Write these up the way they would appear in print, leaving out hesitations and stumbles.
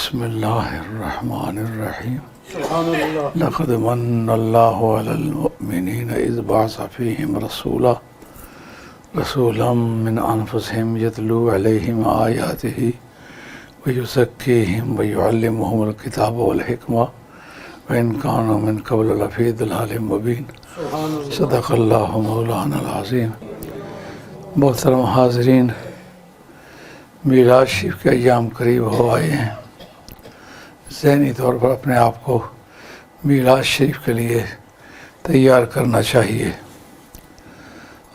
بسم اللہ الرحمن الرحیم لقد من اللہ علی المؤمنین اذ بعث فیہم رسولا من انفسہم یتلو علیہم آیاتہ ویزکیہم ویعلمہم الکتاب والحکمہ وإن كانوا من قبل لفی ضلال مبین صدق اللہ مولانا العظیم۔ محترم حاضرین، میلاد شریف کے ایام قریب ہو آئے ہیں۔ ذہنی طور پر اپنے آپ کو میلاد شریف کے لیے تیار کرنا چاہیے،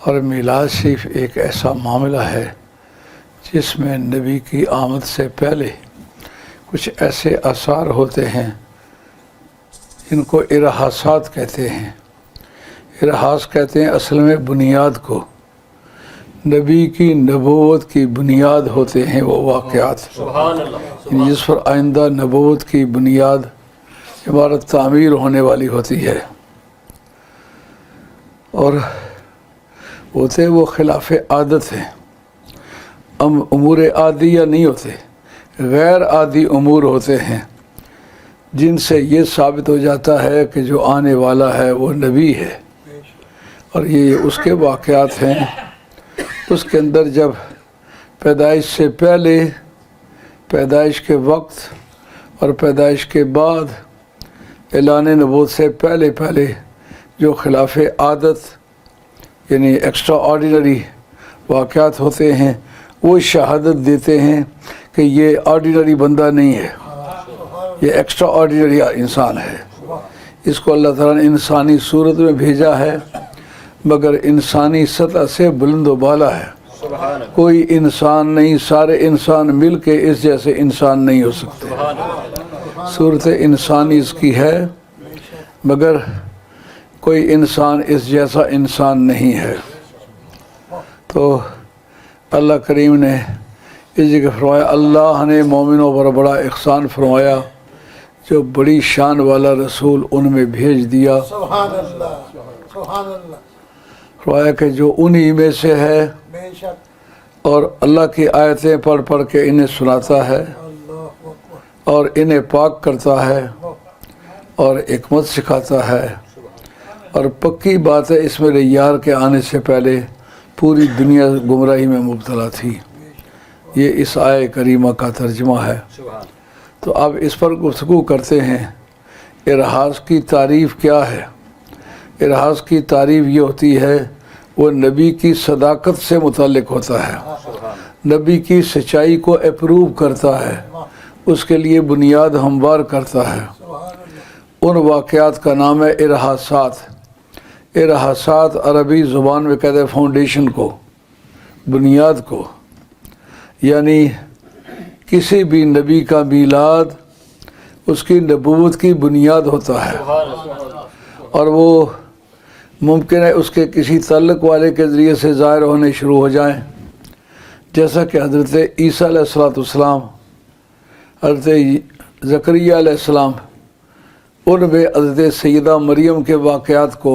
اور میلاد شریف ایک ایسا معاملہ ہے جس میں نبی کی آمد سے پہلے کچھ ایسے آثار ہوتے ہیں جن کو ارحاسات کہتے ہیں۔ ارحاس کہتے ہیں اصل میں بنیاد کو، نبی کی نبوت کی بنیاد ہوتے ہیں وہ واقعات جس پر آئندہ نبوت کی بنیاد عمارت تعمیر ہونے والی ہوتی ہے، اور ہوتے وہ خلاف عادت ہیں۔ امور عادیہ نہیں ہوتے، غیر عادی امور ہوتے ہیں جن سے یہ ثابت ہو جاتا ہے کہ جو آنے والا ہے وہ نبی ہے، اور یہ اس کے واقعات ہیں۔ اس کے اندر جب پیدائش سے پہلے، پیدائش کے وقت اور پیدائش کے بعد، اعلان نبوت سے پہلے جو خلاف عادت یعنی ایکسٹرا آرڈینری واقعات ہوتے ہیں، وہ شہادت دیتے ہیں کہ یہ آرڈینری بندہ نہیں ہے، یہ ایکسٹرا آرڈینری انسان ہے۔ اس کو اللہ تعالیٰ نے انسانی صورت میں بھیجا ہے، مگر انسانی سطح سے بلند و بالا ہے۔ کوئی انسان نہیں، سارے انسان مل کے اس جیسے انسان نہیں ہو سکتے۔ صورت انسانی اس کی ہے، مگر کوئی انسان اس جیسا انسان نہیں ہے۔ تو اللہ کریم نے اس جگہ فرمایا، اللہ نے مومنوں پر بڑا احسان فرمایا جو بڑی شان والا رسول ان میں بھیج دیا۔ سبحان اللہ، سبحان اللہ۔ فرمایا کہ جو انہی میں سے ہے اور اللہ کی آیتیں پڑھ کے انہیں سناتا ہے اور انہیں پاک کرتا ہے اور حکمت سکھاتا ہے، اور پکی بات ہے اس میرے یار کے آنے سے پہلے پوری دنیا گمراہی میں مبتلا تھی۔ یہ اس آیہ کریمہ کا ترجمہ ہے۔ تو اب اس پر گفتگو کرتے ہیں۔ ارحاس کی تعریف کیا ہے؟ ارحاس کی تعریف یہ ہوتی ہے وہ نبی کی صداقت سے متعلق ہوتا ہے، نبی کی سچائی کو اپروو کرتا ہے، اس کے لیے بنیاد ہموار کرتا ہے۔ ان واقعات کا نام ہے ارحاسات۔ ارحاسات عربی زبان میں کہتے ہیں فاؤنڈیشن کو، بنیاد کو، یعنی کسی بھی نبی کا میلاد اس کی نبوت کی بنیاد ہوتا ہے، اور وہ ممکن ہے اس کے کسی تعلق والے کے ذریعے سے ظاہر ہونے شروع ہو جائیں، جیسا کہ حضرت عیسیٰ علیہ السلام، حضرت زکریا علیہ السلام، ان میں حضرت سیدہ مریم کے واقعات کو،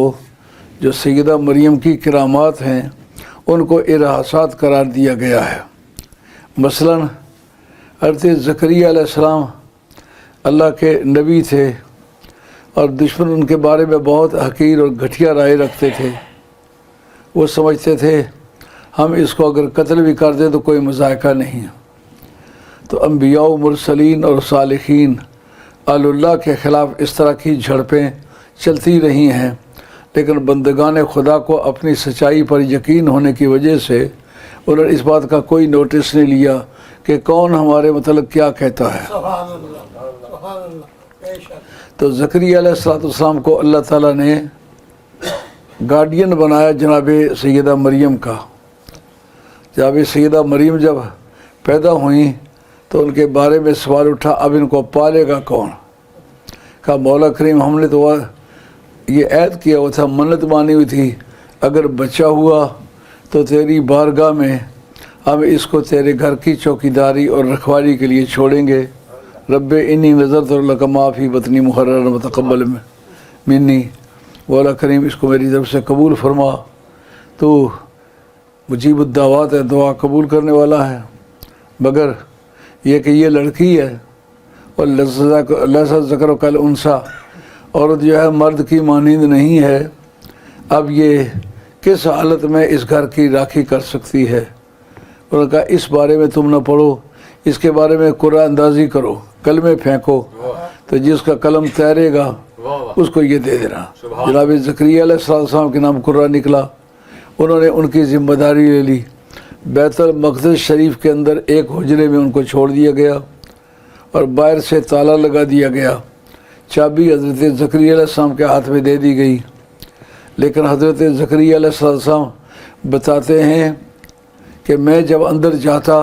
جو سیدہ مریم کی کرامات ہیں، ان کو ارحاسات قرار دیا گیا ہے۔ مثلاً حضرت زکریا علیہ السلام اللہ کے نبی تھے، اور دشمن ان کے بارے میں بہت حقیر اور گھٹیا رائے رکھتے تھے۔ وہ سمجھتے تھے ہم اس کو اگر قتل بھی کر دیں تو کوئی مذائقہ نہیں۔ تو انبیاء و مرسلین اور صالحین آل اللہ کے خلاف اس طرح کی جھڑپیں چلتی رہی ہیں، لیکن بندگان خدا کو اپنی سچائی پر یقین ہونے کی وجہ سے انہوں نے اس بات کا کوئی نوٹس نہیں لیا کہ کون ہمارے متعلق کیا کہتا ہے۔ سبحان اللہ، سبحان اللہ، بے شک۔ تو زکریا علیہ السلام کو اللہ تعالیٰ نے گارڈین بنایا جناب سیدہ مریم کا۔ جناب سیدہ مریم جب پیدا ہوئیں تو ان کے بارے میں سوال اٹھا، اب ان کو پالے گا کون؟ کہا مولا کریم ہم نے تو یہ عہد کیا ہوا تھا، منت مانی ہوئی تھی، اگر بچہ ہوا تو تیری بارگاہ میں ہم اس کو تیرے گھر کی چوکیداری اور رکھوالی کے لیے چھوڑیں گے۔ رب انی نظرت لک ما فی بطنی محررا وتقبل منی، مولا کریم اس کو میری طرف سے قبول فرما، تو مجیب الدعوات ہے، دعا قبول کرنے والا ہے۔ مگر یہ کہ یہ لڑکی ہے اور لہذا ذکر کل انسا، عورت جو ہے مرد کی مانند نہیں ہے، اب یہ کس حالت میں اس گھر کی راکھی کر سکتی ہے؟ انہوں نے کہا اس بارے میں تم نہ پڑھو، اس کے بارے میں قرآن اندازی کرو، کلمے پھینکو، تو جس کا قلم تیرے گا اس کو یہ دے دینا۔ جناب زکریا علیہ السلام کے نام قرآن نکلا، انہوں نے ان کی ذمہ داری لے لی۔ بیت المقدس شریف کے اندر ایک حجرے میں ان کو چھوڑ دیا گیا اور باہر سے تالا لگا دیا گیا، چابی حضرت زکریا علیہ السلام کے ہاتھ میں دے دی گئی۔ لیکن حضرت زکریا علیہ السلام بتاتے ہیں کہ میں جب اندر جاتا،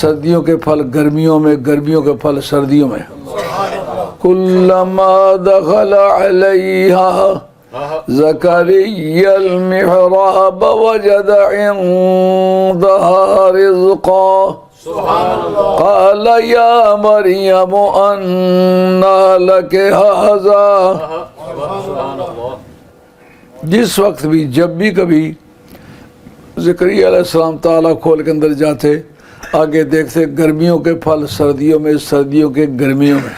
سردیوں کے پھل گرمیوں میں، گرمیوں کے پھل سردیوں میں۔ کلما دخل علیہا زکریا المحراب وجد عندها رزقا قال یا مریم انا لک ھذا۔ جس وقت بھی، جب بھی کبھی زکریا علیہ السلام تالا کھول کے اندر جاتے، آگے دیکھتے گرمیوں کے پھل سردیوں میں، سردیوں کے گرمیوں میں۔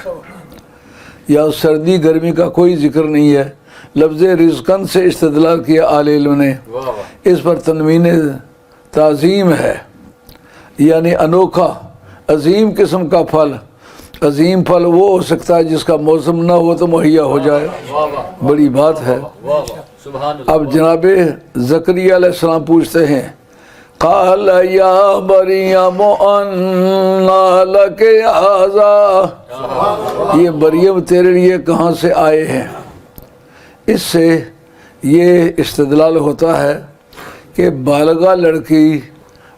یا سردی گرمی کا کوئی ذکر نہیں ہے، لفظ رزقن سے استدلال کیا اہل علم نے، اس پر تنوین تعظیم ہے، یعنی انوکھا عظیم قسم کا پھل۔ عظیم پھل وہ ہو سکتا ہے جس کا موسم نہ ہو تو مہیا ہو جائے، بڑی بات ہے۔ اب جناب زکریا علیہ السلام پوچھتے ہیں، قال یا مریم انا لک ھذا، یہ مریم تیرے لیے کہاں سے آئے ہیں؟ اس سے یہ استدلال ہوتا ہے کہ بالغہ لڑکی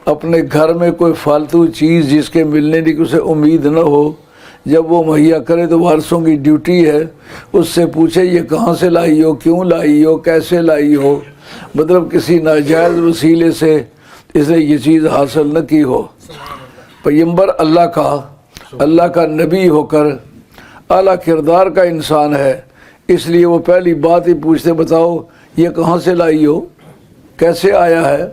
اپنے گھر میں کوئی فالتو چیز جس کے ملنے کی اسے امید نہ ہو، جب وہ مہیا کرے تو وارثوں کی ڈیوٹی ہے اس سے پوچھے یہ کہاں سے لائی ہو، کیوں لائی ہو، کیسے لائی ہو، مطلب کسی ناجائز وسیلے سے اس نے یہ چیز حاصل نہ کی ہو۔ پیغمبر اللہ کا نبی ہو کر اعلیٰ کردار کا انسان ہے، اس لیے وہ پہلی بات ہی پوچھتے بتاؤ یہ کہاں سے لائی ہو، کیسے آیا ہے؟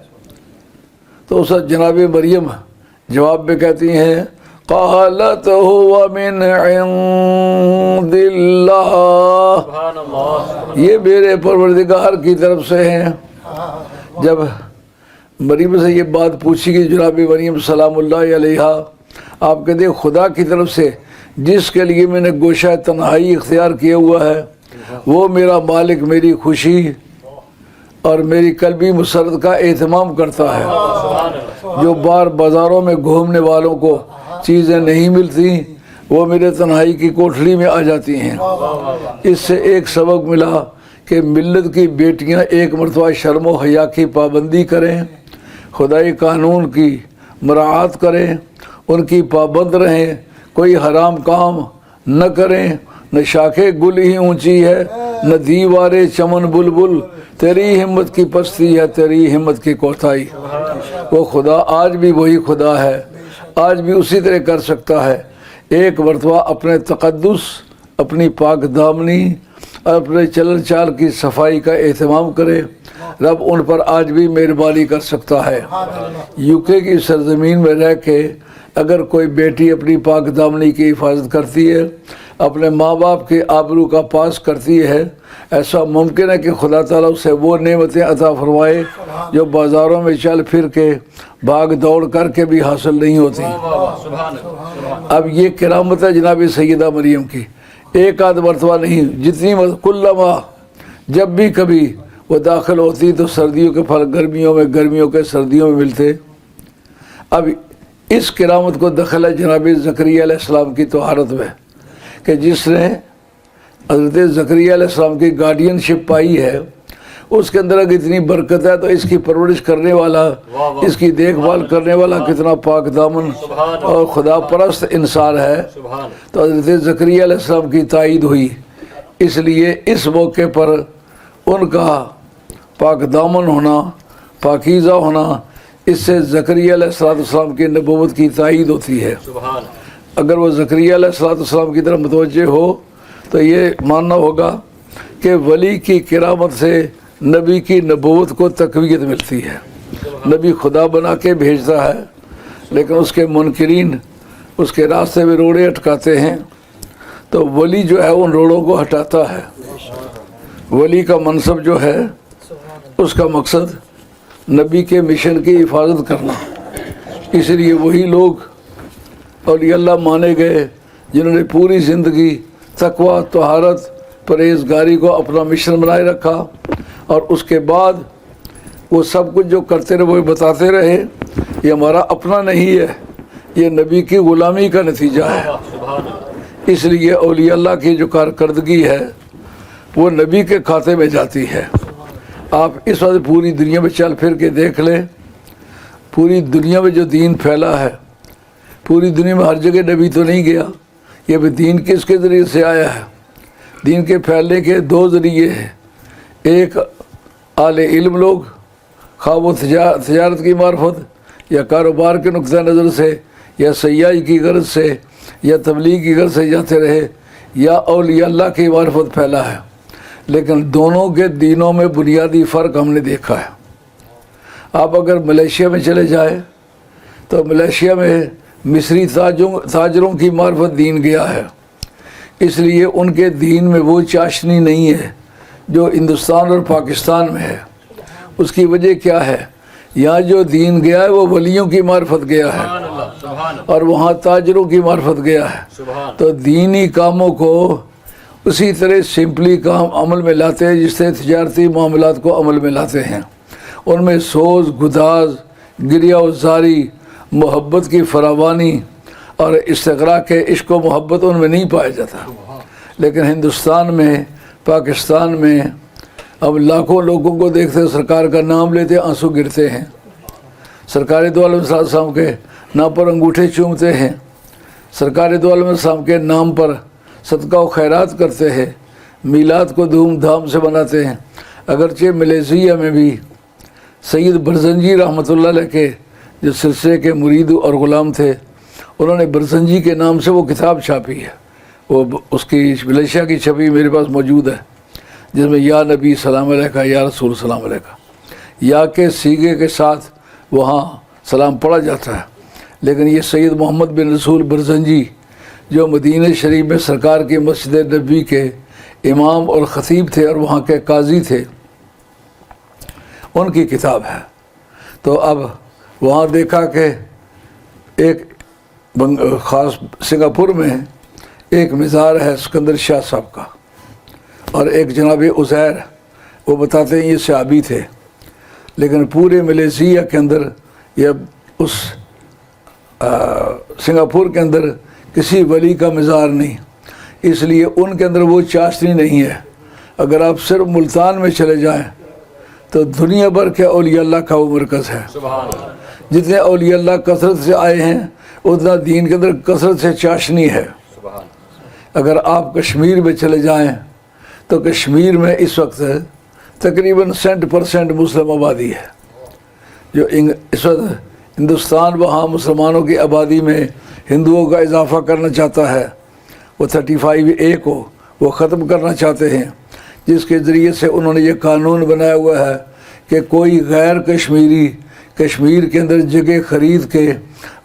تو اس جناب مریم جواب میں کہتی ہیں قالت هو من عند اللہ، یہ میرے پروردگار کی طرف سے ہیں۔ جب مریم سے یہ بات پوچھی کہ جناب مریم سلام اللہ علیہا، آپ کہتے ہیں خدا کی طرف سے جس کے لیے میں نے گوشہ تنہائی اختیار کیا ہوا ہے، وہ میرا مالک میری خوشی اور میری قلبی مسرت کا اہتمام کرتا ہے۔ جو بار بازاروں میں گھومنے والوں کو چیزیں نہیں ملتی، وہ میرے تنہائی کی کوٹھڑی میں آ جاتی ہیں۔ اس سے ایک سبق ملا کہ ملت کی بیٹیاں ایک مرتبہ شرم و حیا کی پابندی کریں، خدائی قانون کی مراعات کریں، ان کی پابند رہیں، کوئی حرام کام نہ کریں۔ نہ شاخے گل ہی اونچی ہے، نہ دیوارے چمن بلبل، تیری ہمت کی پستی ہے، تیری ہمت کی کوتاہی۔ وہ خدا آج بھی وہی خدا ہے، آج بھی اسی طرح کر سکتا ہے۔ ایک مرتبہ اپنے تقدس، اپنی پاک دامنی اور اپنے چلن چال کی صفائی کا اہتمام کرے، رب ان پر آج بھی مہربانی کر سکتا ہے۔ UK کی سرزمین میں رہ کے اگر کوئی بیٹی اپنی پاک دامنی کی حفاظت کرتی ہے، اپنے ماں باپ کے آبرو کا پاس کرتی ہے، ایسا ممکن ہے کہ خدا تعالیٰ اسے وہ نعمتیں عطا فرمائے جو بازاروں میں چل پھر کے بھاگ دوڑ کر کے بھی حاصل نہیں ہوتی۔ اب یہ کرامت ہے جناب سیدہ مریم کی، ایک آدھ مرتبہ نہیں، جتنی کلما جب بھی کبھی وہ داخل ہوتی تو سردیوں کے پھل گرمیوں میں، گرمیوں کے سردیوں میں ملتے۔ اب اس کرامت کو دخل ہے جناب زکریا علیہ السلام کی طہارت میں کہ جس نے حضرت زکریا علیہ السلام کی گارڈین شپ پائی ہے، اس کے اندر اگر اتنی برکت ہے تو اس کی پرورش کرنے والا، اس کی دیکھ بھال کرنے والا کتنا پاک دامن اور خدا پرست انسان ہے۔ تو حضرت زکریا علیہ السلام کی تائید ہوئی، اس لیے اس موقع پر ان کا پاک دامن ہونا، پاکیزہ ہونا، اس سے زکریا علیہ السلام کی نبوت کی تائید ہوتی ہے۔ اگر وہ زکریا علیہ السلام کی طرف متوجہ ہو تو یہ ماننا ہوگا کہ ولی کی کرامت سے نبی کی نبوت کو تقویت ملتی ہے۔ نبی خدا بنا کے بھیجتا ہے، لیکن اس کے منکرین اس کے راستے میں روڑے اٹکاتے ہیں، تو ولی جو ہے ان روڑوں کو ہٹاتا ہے. ولی کا منصب جو ہے اس کا مقصد نبی کے مشن کی حفاظت کرنا. اس لیے وہی لوگ اولیاء اللہ مانے گئے جنہوں نے پوری زندگی تقوی، طہارت، پرہیزگاری کو اپنا مشن بنائے رکھا، اور اس کے بعد وہ سب کچھ جو کرتے رہے وہ بتاتے رہے یہ ہمارا اپنا نہیں ہے، یہ نبی کی غلامی کا نتیجہ ہے. اس لیے اولیاء اللہ کی جو کارکردگی ہے وہ نبی کے کھاتے میں جاتی ہے. آپ اس وقت پوری دنیا میں چل پھر کے دیکھ لیں، پوری دنیا میں جو دین پھیلا ہے، پوری دنیا میں ہر جگہ نبی تو نہیں گیا. یہ بھی دین کس کے ذریعے سے آیا ہے؟ دین کے پھیلنے کے دو ذریعے ہیں. ایک اہل علم لوگ، خواہ وہ تجارت کی معرفت یا کاروبار کے نقطہ نظر سے یا سیاحی کی غرض سے یا تبلیغ کی غرض سے جاتے رہے، یا اولیاء اللہ کی معرفت پھیلا ہے. لیکن دونوں کے دینوں میں بنیادی فرق ہم نے دیکھا ہے. آپ اگر ملیشیا میں چلے جائیں تو ملیشیا میں مصری تاجروں کی معرفت دین گیا ہے، اس لیے ان کے دین میں وہ چاشنی نہیں ہے جو ہندوستان اور پاکستان میں ہے. اس کی وجہ کیا ہے؟ یہاں جو دین گیا ہے وہ ولیوں کی معرفت گیا ہے اور وہاں تاجروں کی معرفت گیا ہے. تو دینی کاموں کو اسی طرح سمپلی کام عمل میں لاتے ہیں جس سے تجارتی معاملات کو عمل میں لاتے ہیں. ان میں سوز گداز، گریہ و زاری، محبت کی فراوانی اور استغراق کے عشق و محبت ان میں نہیں پایا جاتا. لیکن ہندوستان میں، پاکستان میں اب لاکھوں لوگوں کو دیکھتے ہیں سرکار کا نام لیتے آنسو گرتے ہیں، سرکار دو عالم صلی اللہ علیہ وسلم کے نام پر انگوٹھے چومتے ہیں، سرکار دو عالم صلی اللہ علیہ وسلم کے نام پر صدقہ و خیرات کرتے ہیں، میلاد کو دھوم دھام سے مناتے ہیں. اگرچہ ملیشیا میں بھی سید برزنجی رحمۃ اللہ علیہ کے جو سلسلے کے مرید اور غلام تھے، انہوں نے برزنجی کے نام سے وہ کتاب چھاپی ہے. وہ اس کی ملیشیا کی چھپی میرے پاس موجود ہے، جس میں یا نبی سلام علیکہ، یا رسول سلام علیکہ، یا کے سیگے کے ساتھ وہاں سلام پڑھا جاتا ہے. لیکن یہ سید محمد بن رسول برزنجی جو مدینہ شریف میں سرکار کی مسجد نبی کے امام اور خطیب تھے اور وہاں کے قاضی تھے، ان کی کتاب ہے. تو اب وہاں دیکھا کہ ایک خاص سنگاپور میں ایک مزار ہے سکندر شاہ صاحب کا، اور ایک جناب عزیر، وہ بتاتے ہیں یہ صحابی تھے. لیکن پورے ملیشیا کے اندر یا اس سنگاپور کے اندر کسی ولی کا مزار نہیں، اس لیے ان کے اندر وہ چاشنی نہیں ہے. اگر آپ صرف ملتان میں چلے جائیں تو دنیا بھر کے اولیاء اللہ کا وہ مرکز ہے. جتنے اولیاء اللہ کثرت سے آئے ہیں اتنا دین کے اندر کثرت سے چاشنی ہے. اگر آپ کشمیر میں چلے جائیں تو کشمیر میں اس وقت تقریباً 60% مسلم آبادی ہے. جو اس وقت ہندوستان وہاں مسلمانوں کی آبادی میں ہندوؤں کا اضافہ کرنا چاہتا ہے، وہ 35A کو وہ ختم کرنا چاہتے ہیں، جس کے ذریعے سے انہوں نے یہ قانون بنایا ہوا ہے کہ کوئی غیر کشمیری کشمیر کے اندر جگہ خرید کے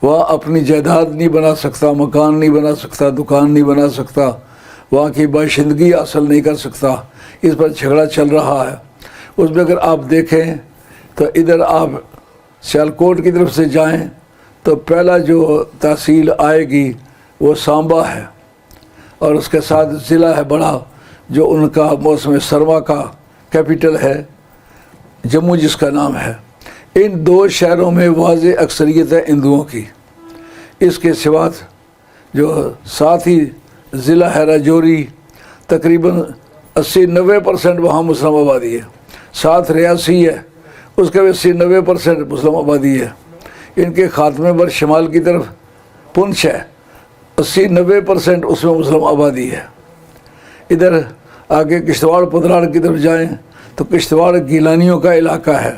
وہاں اپنی جائیداد نہیں بنا سکتا، مکان نہیں بنا سکتا، دکان نہیں بنا سکتا، وہاں کی باشندگی حاصل نہیں کر سکتا. اس پر جھگڑا چل رہا ہے. اس میں اگر آپ دیکھیں تو ادھر آپ سیالکوٹ کی طرف سے جائیں تو پہلا جو تحصیل آئے گی وہ سانبا ہے، اور اس کے ساتھ ضلع ہے بڑا جو ان کا موسم سرما کا کیپٹل ہے، جموں جس کا نام ہے. ان دو شہروں میں واضح اکثریت ہے ہندوؤں کی. اس کے سوا جو ساتھ ہی ضلع ہے راجوری، تقریباً 80-90% وہاں مسلم آبادی ہے. ساتھ ریاسی ہے، اس کے بھی 80-90% مسلم آبادی ہے. ان کے خاتمے پر شمال کی طرف پنچ ہے، 80-90% اس میں مسلم آبادی ہے. ادھر آگے کشتواڑ پدراڑ کی طرف جائیں تو کشتواڑ گیلانیوں کا علاقہ ہے،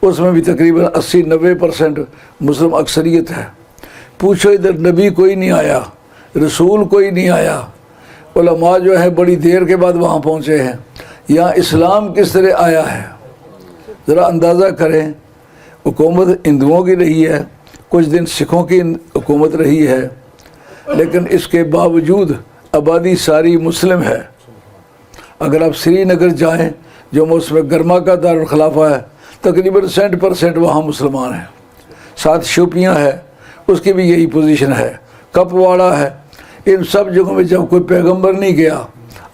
اس میں بھی تقریباً 80-90% مسلم اکثریت ہے. پوچھو ادھر نبی کوئی نہیں آیا، رسول کوئی نہیں آیا، علماء جو ہے بڑی دیر کے بعد وہاں پہنچے ہیں. یہاں اسلام کس طرح آیا ہے ذرا اندازہ کریں. حکومت ہندوؤں کی رہی ہے، کچھ دن سکھوں کی حکومت رہی ہے، لیکن اس کے باوجود آبادی ساری مسلم ہے. اگر آپ سری نگر جائیں جو موسم گرما کا دارالخلافہ ہے تقریباً 60% وہاں مسلمان ہیں. ساتھ شوپیاں ہے اس کی بھی یہی پوزیشن ہے. کپواڑہ ہے. ان سب جگہوں میں جب کوئی پیغمبر نہیں گیا,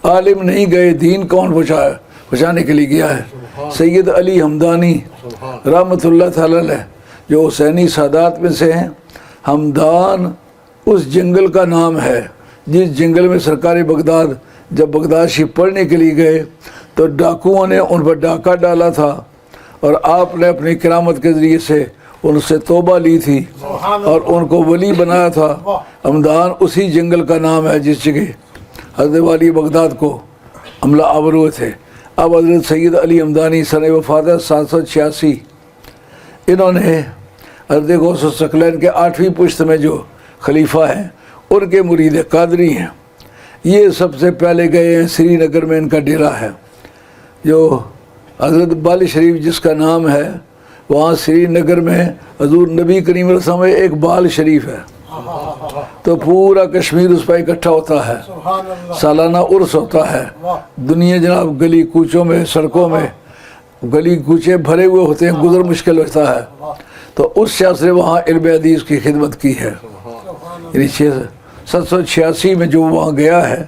عالم نہیں گئے, دین کون پہنچانے کے لیے گیا ہے؟ سید علی ہمدانی رحمۃ اللہ تعالی علیہ جو حسینی سادات میں سے ہیں. ہمدان اس جنگل کا نام ہے جس جنگل میں سرکار بغداد جب بغداد شریف پڑھنے کے لیے گئے تو ڈاکوؤں نے ان پر ڈاکہ ڈالا تھا اور آپ نے اپنی کرامت کے ذریعے سے ان سے توبہ لی تھی اور ان کو ولی بنایا تھا. ہمدان اسی جنگل کا نام ہے جس جگہ حضرت والی بغداد کو حملہ آور ہوئے تھے. اب حضرت سید علی ہمدانی سن وفات 786. انہوں نے حضرت غوث الثقلین کے 8ویں پشت میں جو خلیفہ ہیں ان کے مرید قادری ہیں. یہ سب سے پہلے گئے ہیں سری نگر میں, ان کا ڈیرا ہے. جو حضرت بال شریف جس کا نام ہے وہاں سری نگر میں حضور نبی کریم علیہ السلام میں ایک بال شریف ہے تو پورا کشمیر اس پر اکٹھا ہوتا ہے. سالانہ عرس ہوتا ہے. دنیا جناب گلی کوچوں میں سڑکوں میں گلی کوچے بھرے ہوئے ہوتے ہیں, گزر مشکل ہوتا ہے. تو اس شخص نے وہاں علم حدیث کی خدمت کی ہے. یعنی 786 میں جو وہاں گیا ہے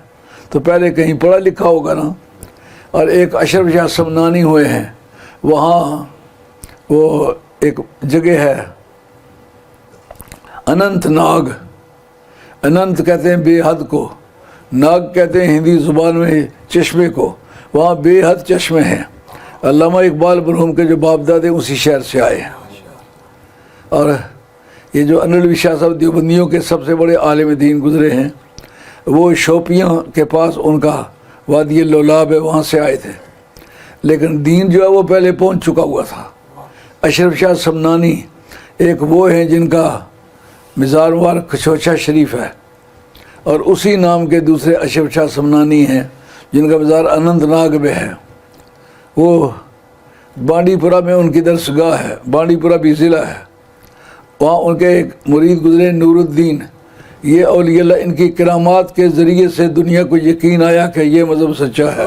تو پہلے کہیں پڑھا لکھا ہوگا نا. اور ایک اشرف شاہ سمنانی ہوئے ہیں وہاں. وہ ایک جگہ ہے اننت ناگ. اننت کہتے ہیں بے حد کو, ناگ کہتے ہیں ہندی زبان میں چشمے کو. وہاں بے حد چشمے ہیں. علامہ اقبال مرحوم کے جو باپ دادے اسی شہر سے آئے ہیں. اور یہ جو انلوی شاہ صاحب دیوبندیوں کے سب سے بڑے عالم دین گزرے ہیں وہ شوپیاں کے پاس ان کا وادی لولاب ہے, وہاں سے آئے تھے. لیکن دین جو ہے وہ پہلے پہنچ چکا ہوا تھا. اشرف شاہ سمنانی ایک وہ ہیں جن کا مزار مبارک کھچوچا شریف ہے, اور اسی نام کے دوسرے اشرف شاہ سمنانی ہیں جن کا مزار اننت ناگ میں ہے. وہ بانڈی پورہ میں ان کی درسگاہ ہے. بانڈی پورہ بھی ضلع ہے. وہاں ان کے ایک مرید گزرے نور الدین. یہ اولیاء اللہ ان کی کرامات کے ذریعے سے دنیا کو یقین آیا کہ یہ مذہب سچا ہے.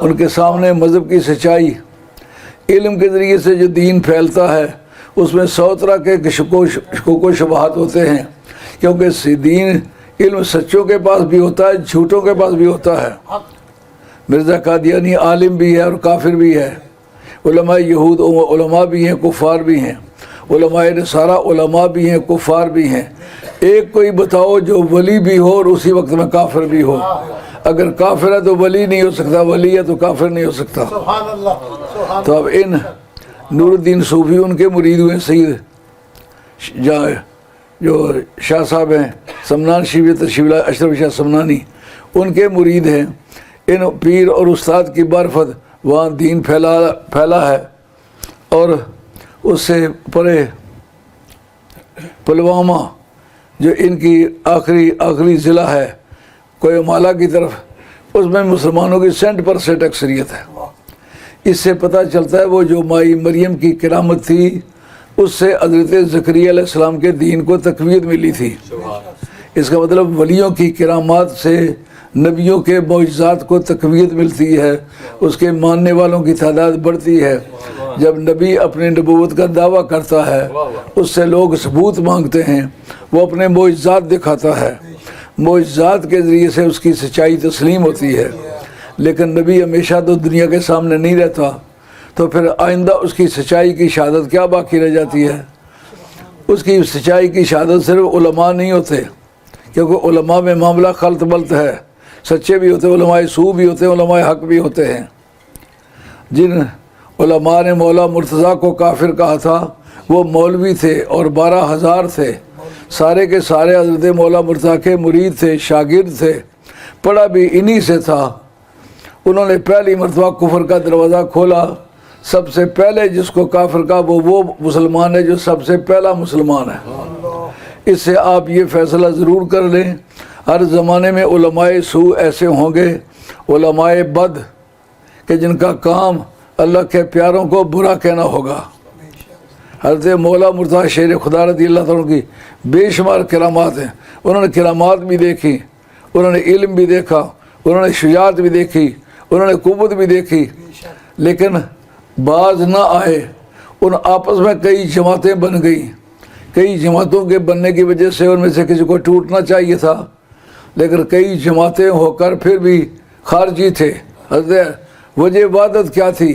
ان کے سامنے مذہب کی سچائی, علم کے ذریعے سے جو دین پھیلتا ہے اس میں 100 طرح کے شکوک و شبہات ہوتے ہیں, کیونکہ دین علم سچوں کے پاس بھی ہوتا ہے, جھوٹوں کے پاس بھی ہوتا ہے. مرزا قادیانی عالم بھی ہے اور کافر بھی ہے. علماء یہود علماء بھی ہیں, کفار بھی ہیں. علماء نصارہ علماء بھی ہیں, کفار بھی ہیں. ایک کوئی بتاؤ جو ولی بھی ہو اور اسی وقت میں کافر بھی ہو. اگر کافر ہے تو ولی نہیں ہو سکتا, ولی ہے تو کافر نہیں ہو سکتا. تو اب ان نور الدین صوفی ان کے مرید ہوئے سید جو شاہ صاحب ہیں سمنان شریف تشریف لائے اشرف شاہ سمنانی, ان کے مرید ہیں. ان پیر اور استاد کی برفت وہاں دین پھیلا ہے. اور اس سے پرے پلوامہ جو ان کی آخری ضلع ہے کوئمالا کی طرف, اس میں مسلمانوں کی 60% اکثریت ہے. اس سے پتہ چلتا ہے وہ جو مائی مریم کی کرامت تھی اس سے حضرت زکریا علیہ السلام کے دین کو تقویت ملی تھی. اس کا مطلب ولیوں کی کرامات سے نبیوں کے معجزات کو تقویت ملتی ہے, اس کے ماننے والوں کی تعداد بڑھتی ہے. جب نبی اپنے نبوت کا دعویٰ کرتا ہے اس سے لوگ ثبوت مانگتے ہیں, وہ اپنے معجزات دکھاتا ہے, معجزات کے ذریعے سے اس کی سچائی تسلیم ہوتی ہے. لیکن نبی ہمیشہ تو دنیا کے سامنے نہیں رہتا, تو پھر آئندہ اس کی سچائی کی شہادت کیا باقی رہ جاتی ہے؟ اس کی سچائی کی شہادت صرف علماء نہیں ہوتے, کیونکہ علماء میں معاملہ خلط بلط ہے. سچے بھی ہوتے, علماء سو بھی ہوتے, علماء حق بھی ہوتے ہیں. جن علماء نے مولا مرتضیٰ کو کافر کہا تھا وہ مولوی تھے اور 12,000 تھے. سارے کے سارے حضرت مولا مرتضیٰ کے مرید تھے, شاگرد تھے, پڑھا بھی انہی سے تھا. انہوں نے پہلی مرتبہ کفر کا دروازہ کھولا. سب سے پہلے جس کو کافر کہا وہ مسلمان ہے جو سب سے پہلا مسلمان ہے. اس سے آپ یہ فیصلہ ضرور کر لیں, ہر زمانے میں علماء سو ایسے ہوں گے, علماء بد کہ جن کا کام اللہ کے پیاروں کو برا کہنا ہوگا. حضرت مولا مرتضیٰ شیر خدا رضی اللہ تعالیٰ کی بے شمار کرامات ہیں. انہوں نے کرامات بھی دیکھی, انہوں نے علم بھی دیکھا، انہوں نے شجاعت بھی دیکھی، انہوں نے قوت بھی دیکھی، لیکن باز نہ آئے۔ ان آپس میں کئی جماعتیں بن گئیں، کئی جماعتوں کے بننے کی وجہ سے ان میں سے کسی کو ٹوٹنا چاہیے تھا، لیکن کئی جماعتیں ہو کر پھر بھی خارجی تھے۔ حضرت وجہ عبادت کیا تھی؟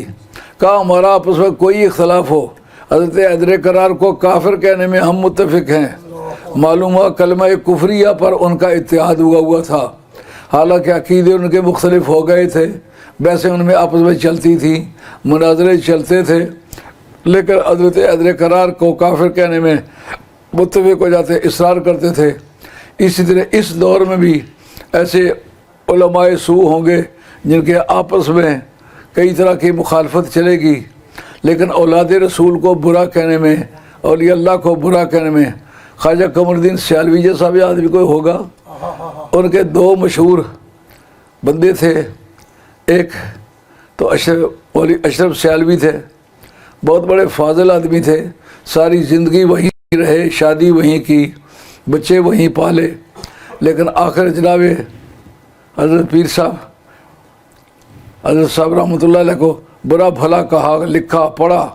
کہا ہمارا آپس میں کوئی اختلاف ہو، حضرت حیدر کرار کو کافر کہنے میں ہم متفق ہیں۔ معلوم ہوا کلمہ کفریہ پر ان کا اتحاد ہوا تھا، حالانکہ عقیدے ان کے مختلف ہو گئے تھے، ویسے ان میں آپس میں چلتی تھی، مناظرے چلتے تھے، لیکن حضرت حیدر کرار کو کافر کہنے میں متفق ہو جاتے، اصرار کرتے تھے۔ اسی طرح اس دور میں بھی ایسے علماء سو ہوں گے جن کے آپس میں کئی طرح کی مخالفت چلے گی، لیکن اولاد رسول کو برا کہنے میں، اولیاء اللہ کو برا کہنے میں خواجہ قمر الدین سیالوی جیسا بھی آدمی کوئی ہوگا؟ ان کے دو مشہور بندے تھے، ایک تو اشرف سیالوی تھے، بہت بڑے فاضل آدمی تھے، ساری زندگی وہیں رہے، شادی وہیں کی، بچے وہیں پالے، لیکن آخر جناب حضرت پیر صاحب حضرت صاحب رحمۃ اللہ علیہ کو برا بھلا کہا، لکھا پڑھا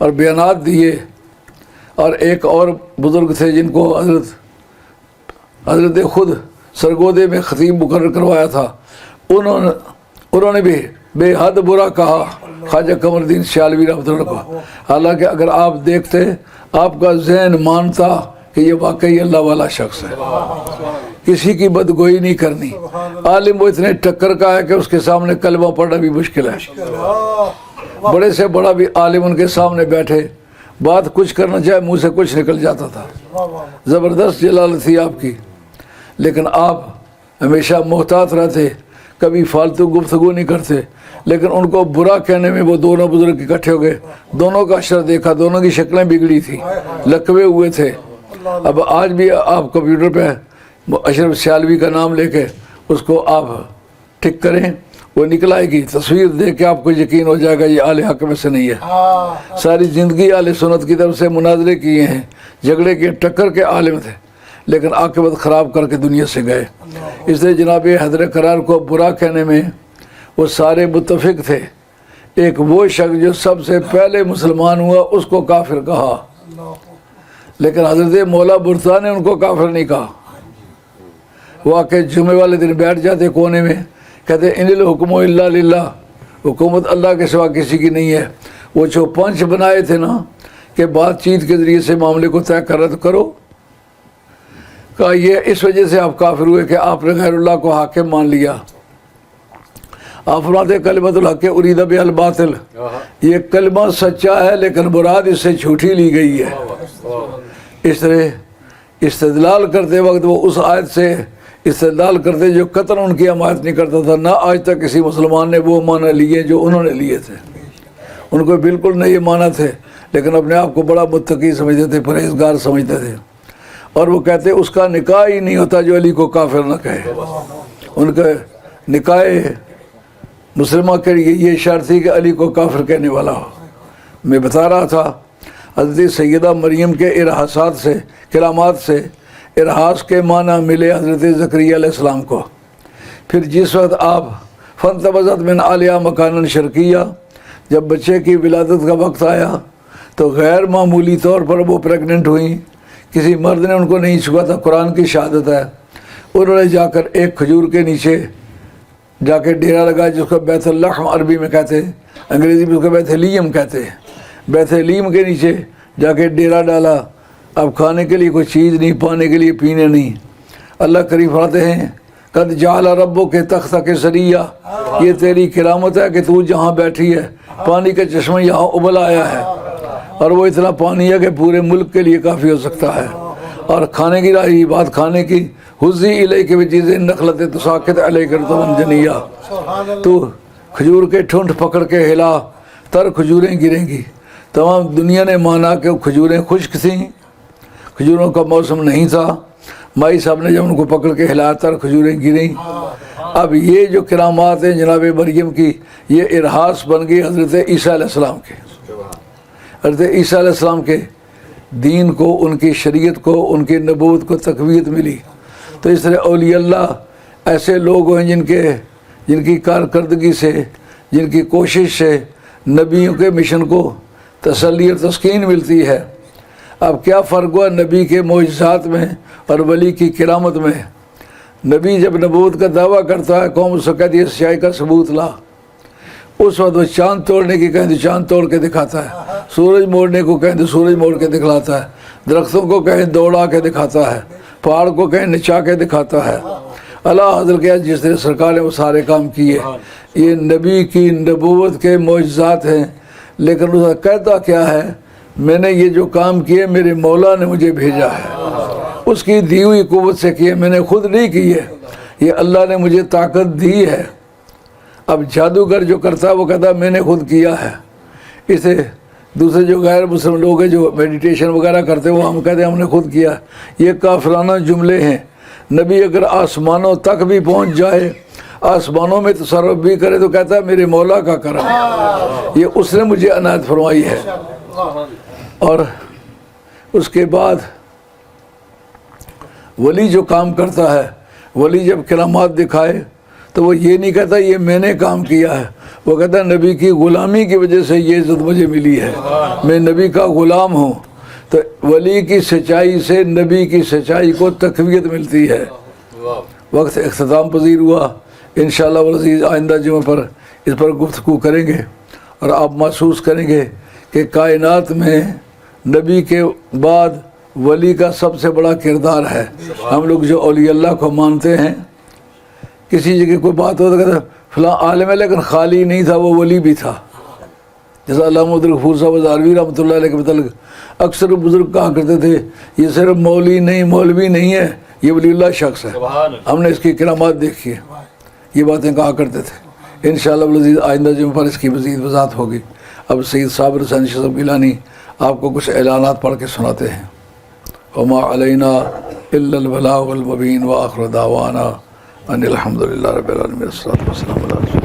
اور بیانات دیے۔ اور ایک اور بزرگ تھے جن کو حضرت خود سرگودے میں خطیب مقرر کروایا تھا، انہوں نے بھی بے حد برا کہا خواجہ قمر الدین سیالوی رحمۃ اللہ کو، حالانکہ اگر آپ دیکھتے آپ کا ذہن مانتا کہ یہ واقعی اللہ والا شخص ہے، کسی کی بدگوئی نہیں کرنی۔ عالم وہ اتنے ٹکر کا ہے کہ اس کے سامنے کلمہ پڑھنا بھی مشکل ہے، بڑے سے بڑا بھی عالم ان کے سامنے بیٹھے، بات کچھ کرنا چاہے منہ سے کچھ نکل جاتا تھا، زبردست جلالت تھی آپ کی، لیکن آپ ہمیشہ محتاط رہتے، کبھی فالتو گفتگو نہیں کرتے، لیکن ان کو برا کہنے میں وہ دونوں بزرگ اکٹھے ہو گئے، دونوں کا اشر دیکھا، دونوں کی شکلیں بگڑی تھی، لکوے ہوئے تھے۔ اب آج بھی آپ کمپیوٹر پہ اشرف سیالوی کا نام لے کے اس کو آپ ٹک کریں، وہ نکل آئے گی، تصویر دیکھ کے آپ کو یقین ہو جائے گا یہ اہل حق میں سے نہیں ہے۔ ساری زندگی اہل سنت کی طرف سے مناظرے کیے ہیں، جھگڑے کے ٹکر کے عالم تھے، لیکن عاقبت خراب کر کے دنیا سے گئے۔ اس لیے جناب حیدر کرار کو برا کہنے میں وہ سارے متفق تھے۔ ایک وہ شخص جو سب سے پہلے مسلمان ہوا اس کو کافر کہا، لیکن حضرت مولا برتا نے ان کو کافر نہیں کہا۔ وہ آ کے جمعے والے دن بیٹھ جاتے کونے میں، کہتے ان الحکم الا للہ، حکومت اللہ کے سوا کسی کی نہیں ہے۔ وہ جو پنچ بنائے تھے نا کہ بات چیت کے ذریعے سے معاملے کو طے کرت کرو، کہا یہ اس وجہ سے آپ کافر ہوئے کہ آپ نے غیر اللہ کو حاکم مان لیا۔ آپ فرماتے کلمۃ الحق ارید بہ الباطل، یہ کلمہ سچا ہے لیکن مراد اس سے جھوٹی لی گئی ہے۔ اس طرح استدلال کرتے وقت وہ اس آیت سے استدلال کرتے جو قطعاً ان کی حمایت نہیں کرتا تھا، نہ آج تک کسی مسلمان نے وہ معنی لیے جو انہوں نے لیے تھے، ان کو بالکل نہیں مانا تھے، لیکن اپنے آپ کو بڑا متقی سمجھتے تھے، پرہیزگار سمجھتے تھے، اور وہ کہتے اس کا نکاح ہی نہیں ہوتا جو علی کو کافر نہ کہے۔ ان کا نکاح مسلمہ کے لیے یہ شرط تھی کہ علی کو کافر کہنے والا ہو۔ میں بتا رہا تھا حضرت سیدہ مریم کے ارحاسات سے، کلامات سے ارحاس کے معنی ملے حضرت زکریا علیہ السلام کو۔ پھر جس وقت آپ فانتبذت من عالیہ مکانا شرقیہ، جب بچے کی ولادت کا وقت آیا تو غیر معمولی طور پر وہ پریگننٹ ہوئیں، کسی مرد نے ان کو نہیں چھوا تھا، قرآن کی شہادت ہے۔ انہوں نے جا کر ایک کھجور کے نیچے جا کے ڈیرا لگایا، جس کو بیت اللحم عربی میں کہتے ہیں، انگریزی میں اس کو بیت لیم کہتے ہیں۔ بیت لیم کے نیچے جا کے ڈیرا ڈالا، اب کھانے کے لیے کوئی چیز نہیں، پانے کے لیے پینے نہیں۔ اللہ کریم فرماتے ہیں قد جعل ربک کے تختہ کے سریہ، یہ تیری کرامت ہے کہ تو جہاں بیٹھی ہے پانی کا چشمہ یہاں ابل آیا ہے، اور وہ اتنا پانی ہے کہ پورے ملک کے لیے کافی ہو سکتا ہے۔ اور کھانے کی رہی بات، کھانے کی، حزی الیک بجذع النخلۃ تساقط علیک رطبا جنیا، تو کھجور کے ٹھونٹ پکڑ کے ہلا، تر کھجوریں گریں گی۔ تمام دنیا نے مانا کہ کھجوریں خشک تھیں، کھجوروں کا موسم نہیں تھا، مائی صاحب نے جب ان کو پکڑ کے ہلایا تر کھجوریں گریں۔ اب یہ جو کرامات ہیں جناب مریم کی، یہ ارحاس بن گئی حضرت عیسیٰ علیہ السلام کے، حضرت عیسیٰ علیہ السلام کے دین کو، ان کی شریعت کو، ان کی نبوت کو تقویت ملی۔ تو اس طرح اولیاء اللہ ایسے لوگ ہیں جن کی کارکردگی سے، جن کی کوشش سے نبیوں کے مشن کو تسلی اور تسکین ملتی ہے۔ اب کیا فرق ہوا نبی کے معجزات میں اور ولی کی کرامت میں؟ نبی جب نبوت کا دعویٰ کرتا ہے، قوم اس کو کہتی ہے سچائی کا ثبوت لا، اس وقت وہ چاند توڑنے کی کہیں تو چاند توڑ کے دکھاتا ہے، سورج موڑنے کو کہیں تو سورج موڑ کے دکھلاتا ہے، درختوں کو کہیں دوڑا کے دکھاتا ہے، پہاڑ کو کہیں نچا کے دکھاتا ہے۔ اللہ حضرت کے جس نے سرکار نے وہ سارے کام کیے، یہ نبی کی نبوت کے معجزات ہیں، لیکن اس کا کہتا کیا ہے؟ میں نے یہ جو کام کیے میرے مولا نے مجھے بھیجا ہے، اس کی دی ہوئی قوت سے کیے، میں نے خود نہیں کیے، یہ اللہ نے مجھے طاقت دی ہے۔ اب جادوگر جو کرتا ہے وہ کہتا ہے میں نے خود کیا ہے۔ اسے دوسرے جو غیر مسلم لوگ ہیں جو میڈیٹیشن وغیرہ کرتے ہیں وہ ہم کہتے ہیں ہم نے خود کیا۔ یہ کافرانہ جملے ہیں۔ نبی اگر آسمانوں تک بھی پہنچ جائے، آسمانوں میں تصرف بھی کرے تو کہتا ہے میرے مولا کا کرم، یہ اس نے مجھے عنایت فرمائی ہے۔ اور اس کے بعد ولی جو کام کرتا ہے، ولی جب کرامات دکھائے تو وہ یہ نہیں کہتا یہ میں نے کام کیا ہے، وہ کہتا ہے نبی کی غلامی کی وجہ سے یہ عزت مجھے ملی ہے، میں نبی کا غلام ہوں۔ تو ولی کی سچائی سے نبی کی سچائی کو تقویت ملتی ہے۔ وقت اختتام پذیر ہوا، انشاءاللہ والعزیز آئندہ جمعہ پر اس پر گفتگو کریں گے، اور آپ محسوس کریں گے کہ کائنات میں نبی کے بعد ولی کا سب سے بڑا کردار ہے۔ ہم لوگ جو اولیاء اللہ کو مانتے ہیں، کسی جگہ کوئی بات ہو تو کہتے ہیں فلاں عالم ہے لیکن خالی نہیں تھا، وہ ولی بھی تھا۔ جیسا علامہ غفور صاحب ہزاروی رحمۃ اللہ علیہ کے متعلق اکثر بزرگ کہا کرتے تھے یہ صرف مولوی نہیں ہے، یہ ولی اللہ شخص ہے، ہم نے اس کی کرامات دیکھی ہے، یہ باتیں کہا کرتے تھے۔ انشاءاللہ والعزیز آئندہ جمعہ پر اس کی مزید وضاحت ہوگی۔ اب سید صابر حسین شاہ صاحب گیلانی آپ کو کچھ اعلانات پڑھ کے سناتے ہیں۔ وما علینا الا البلاغ المبین وآخر دعوانا ان الحمد للہ رب العالمین، والصلاۃ والسلام علی رسول اللہ۔